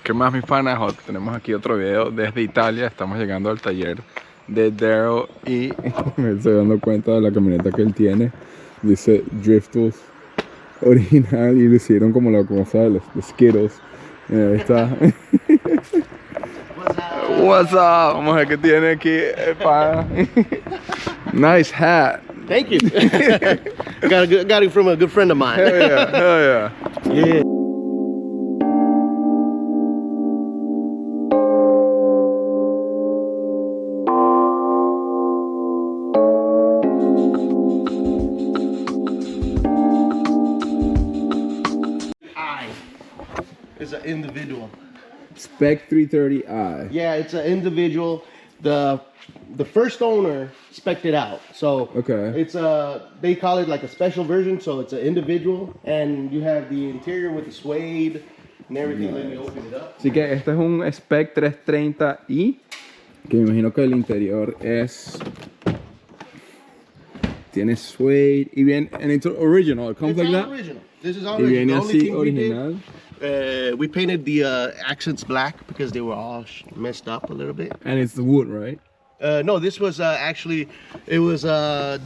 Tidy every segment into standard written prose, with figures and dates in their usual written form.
¿Qué más, mis panas? Tenemos aquí otro video desde Italia. Estamos llegando al taller de Daryl y me estoy dando cuenta de la camioneta que él tiene. Dice Driftles original y le hicieron como la cosa de los Skittles. Mira, ahí está. What's up? Vamos a ver qué tiene aquí el pana. Nice hat. Thank you. got it from a good friend of mine. Hell yeah, hell yeah. Yeah. I is an individual. Spec 330i. Yeah, it's an individual. The first owner spec'd it out, so Okay. it's they call it like a special version, so it's an individual, and you have the interior with the suede and everything. Let me open it up. Así que este es un Spec 330i, que me imagino que el interior tiene suede y bien, and it's original, it comes It's like all that. original. This is all Y original. viene The only así thing we did, original. we painted the accents black because they were all messed up a little bit. And it's wood, right? No, this was actually, it was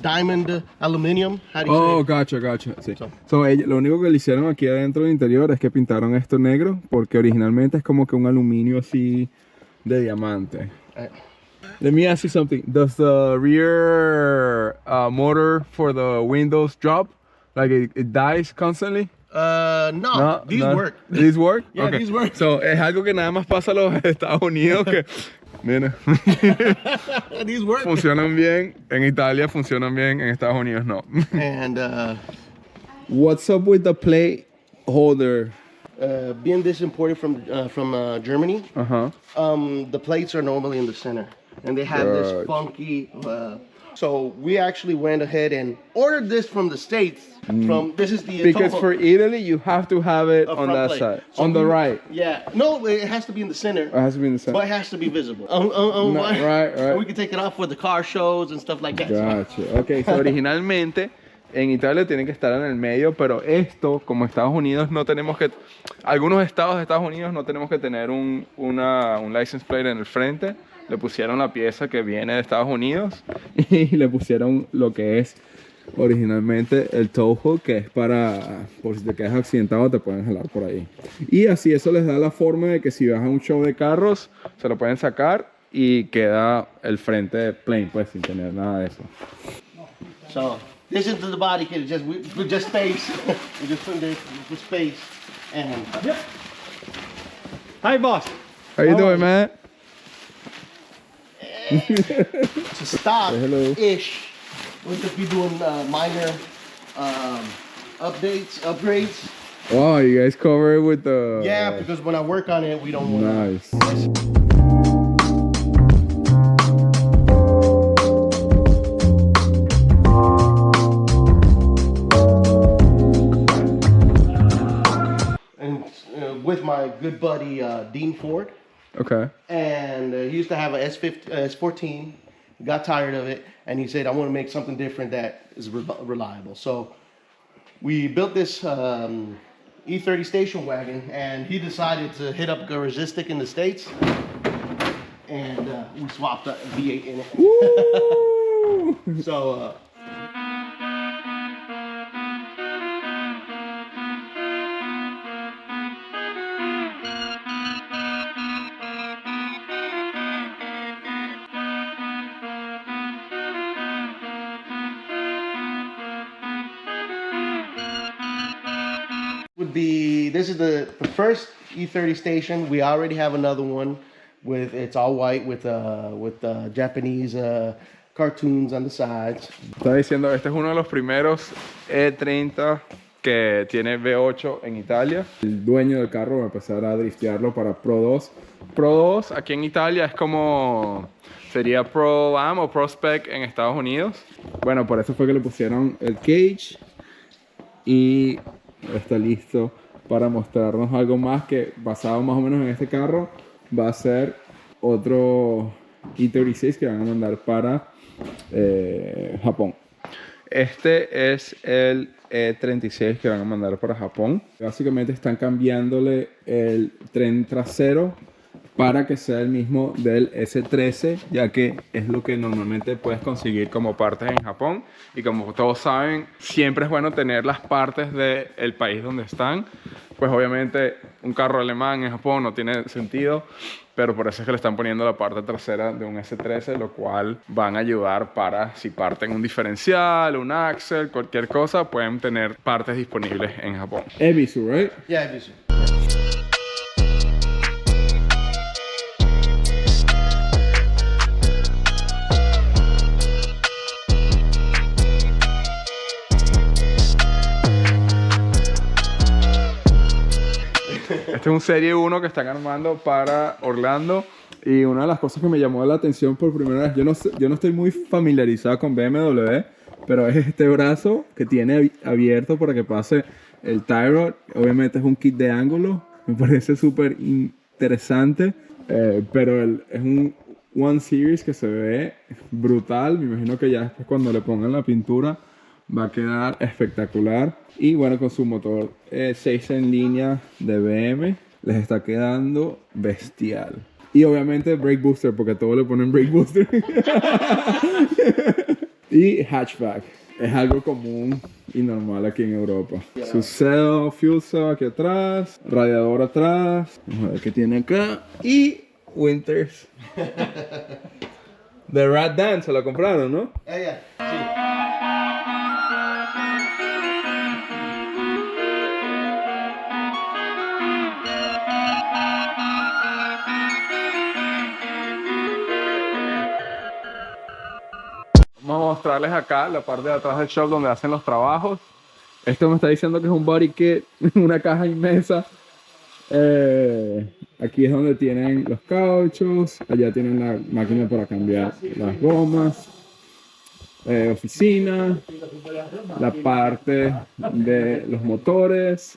diamond aluminum. How do you Oh, say? gotcha. Sí. So, lo único que le hicieron aquí adentro del interior es que pintaron esto negro, porque originalmente es como que un aluminio así de diamante. Let me ask you something. Does the rear motor for the windows drop? Like it dies constantly? No, these work. These work? Yeah, Okay. these work. So, es algo que nada más pasa a los Estados Unidos que... Mira. These work. Funcionan bien en Italia, funcionan bien en Estados Unidos, no. And What's up with the plate holder? being this imported from Germany, Uh-huh. the plates are normally in the center, and they have this Right. funky. So we actually went ahead and ordered this from the States. This is the Because Toho, for Italy, you have to have it a on front that plate. side. So On the we- right. Yeah, no, it has to be in the center. It has to be in the center. But it has to be visible. No, right. And we can take it off for the car shows and stuff like that. Gotcha. Ok, so originalmente en Italia tiene que estar en el medio, pero esto, como Estados Unidos, no tenemos que... Algunos estados de Estados Unidos no tenemos que tener un license plate en el frente. Le pusieron la pieza que viene de Estados Unidos y le pusieron lo que es originalmente el tow hook, que es para, por si te quedas accidentado, te pueden jalar por ahí. Y así eso les da la forma de que si vas a un show de carros, se lo pueden sacar y queda el frente plain, pues sin tener nada de eso. So this is the body kit. With just space. We just put this with space. And Yep. Hi, boss. How you doing, man? to stock Say hello. ish. We'll just be doing minor upgrades. Wow, you guys cover it with the... Yeah, because when I work on it, we don't want Nice. And with my good buddy Dean Ford, Okay. and he used to have a S14. Got tired of it, and he said, "I want to make something different that is reliable." So we built this E30 station wagon, and he decided to hit up Garazistic in the States, and we swapped a V8 in it. Woo! So would be, this is the first E30 station. We already have another one with, it's all white with Japanese cartoons on the sides. Estaba diciendo, este es uno de los primeros E30 que tiene V8 en Italia. El dueño del carro va a empezar a driftearlo para Pro 2. Pro 2 aquí en Italia es como... sería Pro Am o Pro Spec en Estados Unidos. Bueno, por eso fue que le pusieron el cage. Y está listo para mostrarnos algo más que, basado más o menos en este carro, va a ser otro E36 que van a mandar para Japón. Este es el E36 que van a mandar para Japón. Básicamente están cambiándole el tren trasero para que sea el mismo del S13, ya que es lo que normalmente puedes conseguir como partes en Japón. Y como todos saben, siempre es bueno tener las partes del país donde están. Pues obviamente un carro alemán en Japón no tiene sentido, pero por eso es que le están poniendo la parte trasera de un S13, lo cual van a ayudar para si parten un diferencial, un axle, cualquier cosa, pueden tener partes disponibles en Japón. Ebisu, right? Yeah, Ibiza. Este es un Serie 1 que están armando para Orlando. Y una de las cosas que me llamó la atención por primera vez, yo no estoy muy familiarizado con BMW, pero es este brazo que tiene abierto para que pase el tie rod. Obviamente es un kit de ángulo, me parece súper interesante, pero es un One Series que se ve brutal. Me imagino que ya después cuando le pongan la pintura va a quedar espectacular. Y bueno, con su motor 6 en línea de BM les está quedando bestial. Y obviamente brake booster, porque todos le ponen brake booster. Y hatchback. Es algo común y normal aquí en Europa. Su fuel cell aquí atrás, radiador atrás. Vamos a ver qué tiene acá. Y Winters. The Rat Dan se lo compraron, ¿no? Yeah. Sí. Vamos a mostrarles acá la parte de atrás del shop donde hacen los trabajos. Esto me está diciendo que es un body kit, una caja inmensa. Aquí es donde tienen los cauchos, allá tienen la máquina para cambiar las gomas, oficina, la parte de los motores,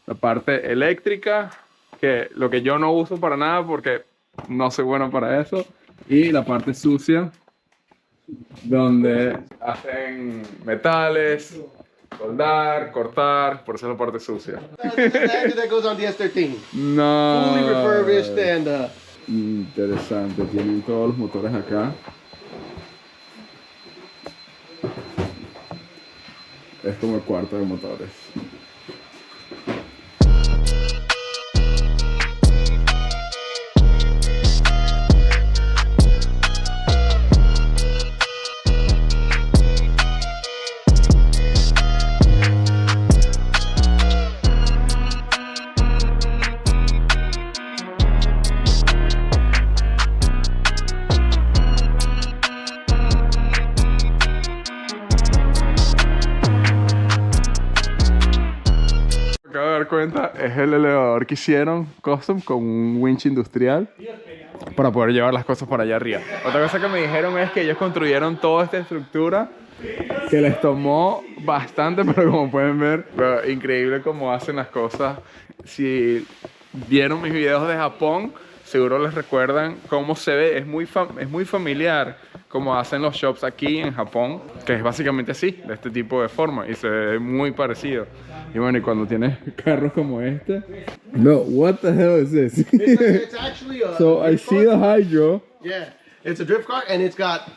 la parte eléctrica, que lo que yo no uso para nada porque no soy bueno para eso, y la parte sucia donde hacen metales, soldar, cortar, por eso es la parte sucia. That's the engine that goes on the S13. No. Fully refurbished and Interesante, tienen todos los motores acá. Es como el cuarto de motores. Acabo de dar cuenta, es el elevador que hicieron custom con un winch industrial para poder llevar las cosas para allá arriba. Otra cosa que me dijeron es que ellos construyeron toda esta estructura que les tomó bastante, pero como pueden ver, increíble cómo hacen las cosas. Si vieron mis videos de Japón, seguro les recuerdan cómo se ve, es muy familiar como hacen los shops aquí en Japón, que es básicamente así, de este tipo de forma, y se ve muy parecido. Y bueno, y cuando tienes carros como este, no, what the hell is this? it's actually a So I drift see the car. hydro. Yeah, it's a drift car and it's got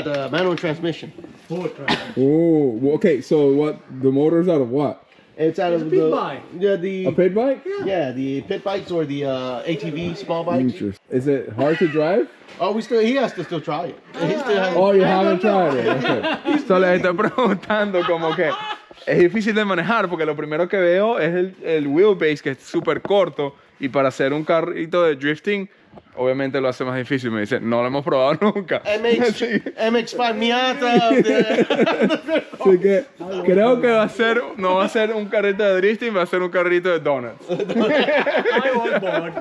a manual transmission. Oh, okay. So what? The motor's out of what? It's out of It's a pit bike. Yeah, the A pit bike? yeah, the pit bikes or the ATV small bikes. Interesting. Is it hard to drive? Oh, he has to still try it. He still has. Oh, you haven't tried it. Okay. So les estoy preguntando como que es difícil de manejar porque lo primero que veo es el wheelbase que es súper corto y para hacer un carrito de drifting obviamente lo hace más difícil. Me dice, no lo hemos probado nunca. MX5 Miata. Así que creo que no va a ser un carrito de drifting, va a ser un carrito de donuts. I was bored.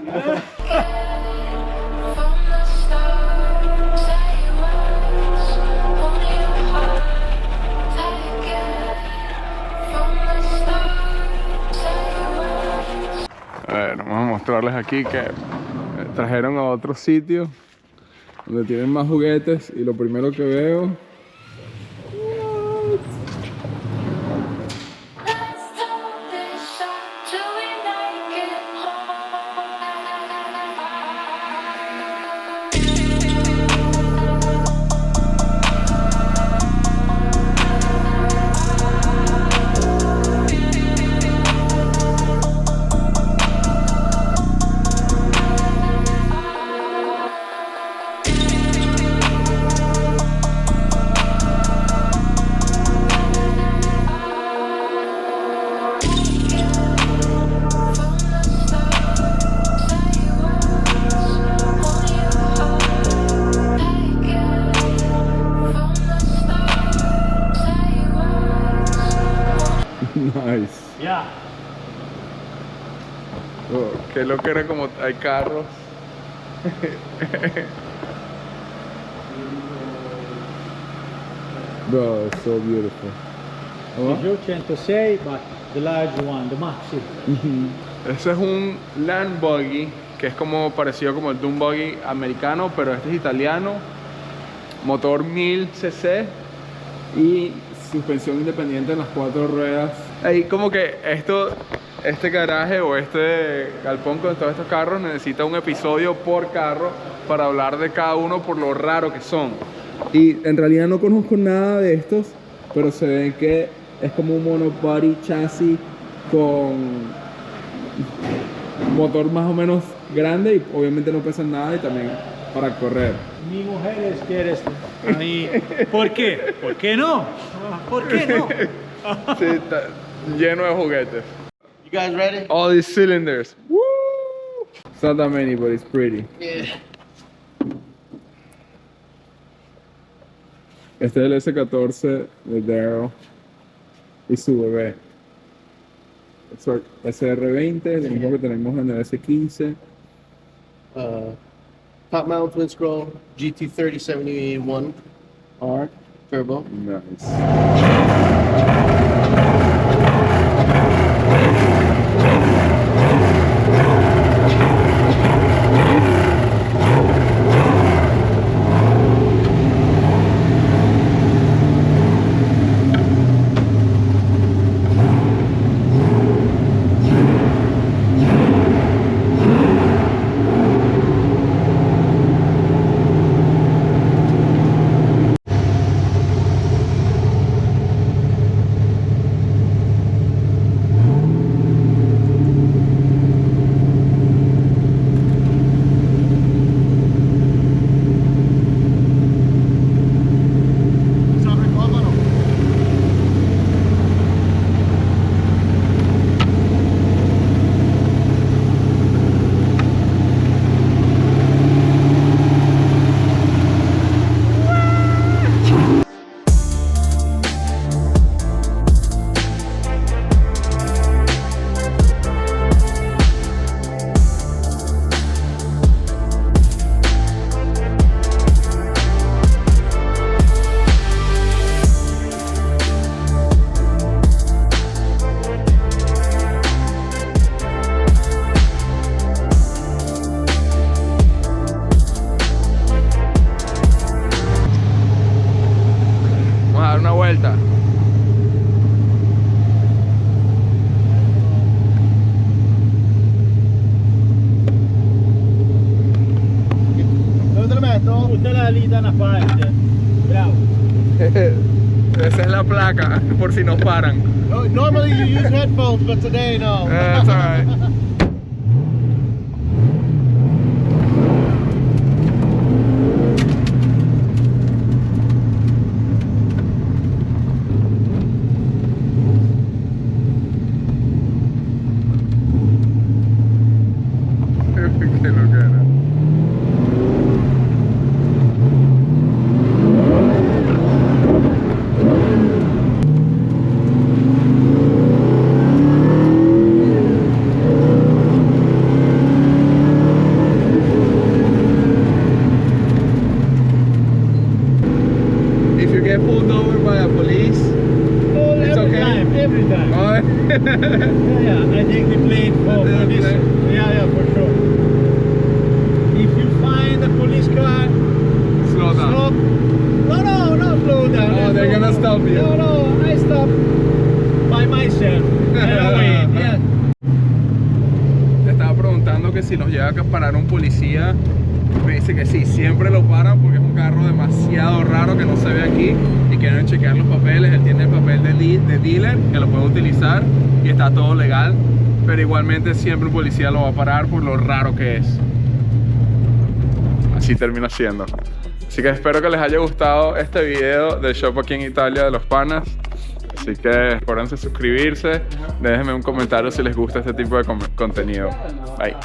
From the start, say it once, only your heart, take it. From the start, say it once. A ver, vamos a mostrarles aquí que trajeron a otro sitio donde tienen más juguetes y lo primero que veo Que lo que era como hay carros. Bro, it's so beautiful. Peugeot 106, but the large one, the Maxi. Ese es un Land Buggy, que es como parecido como el Dune Buggy americano, pero este es italiano. Motor 1000 cc y suspensión independiente en las 4 ruedas. Ahí como que este garaje o este galpón con todos estos carros necesita un episodio por carro para hablar de cada uno por lo raro que son. Y en realidad no conozco nada de estos, pero se ve que es como un monobody chasis con motor más o menos grande y obviamente no pesan nada y también para correr. Mi mujer quiere esto. A mí, ¿por qué? ¿Por qué no? ¿Por qué no? Sí, está lleno de juguetes. You guys ready? All these cylinders. Woo! It's not that many, but it's pretty. Yeah. Este es el S14 de Darrow y su bebé. SR20, lo mismo que tenemos en el S15. Top mount twin scroll GT3071 R turbo. Nice. Vuelta. ¿Dónde lo meto? Usted la lì da una parte. Bravo. Esa es la placa, por si nos paran. Normally you use headphones, but today no. That's alright. Qué loquera. If you get pulled over by a police, Oh, It's every okay. time, every time. Yeah, I take the plane for The this. plane. Yeah, for sure. If you find a police car, slow down. stop. No, slow down. Oh, they're gonna stop you. No, I stop by myself. Anyway, yeah. Te estaba preguntando que si nos llega a parar un policía. Me dice que sí, siempre lo paran porque es un carro demasiado raro que no se ve aquí y quieren chequear los papeles. Él tiene el papel de dealer que lo puede utilizar y está todo legal, pero igualmente siempre un policía lo va a parar por lo raro que es. Así termina siendo. Así que espero que les haya gustado este video del shop aquí en Italia de los panas. Así que acuérdense de suscribirse, déjenme un comentario si les gusta este tipo de contenido. Bye.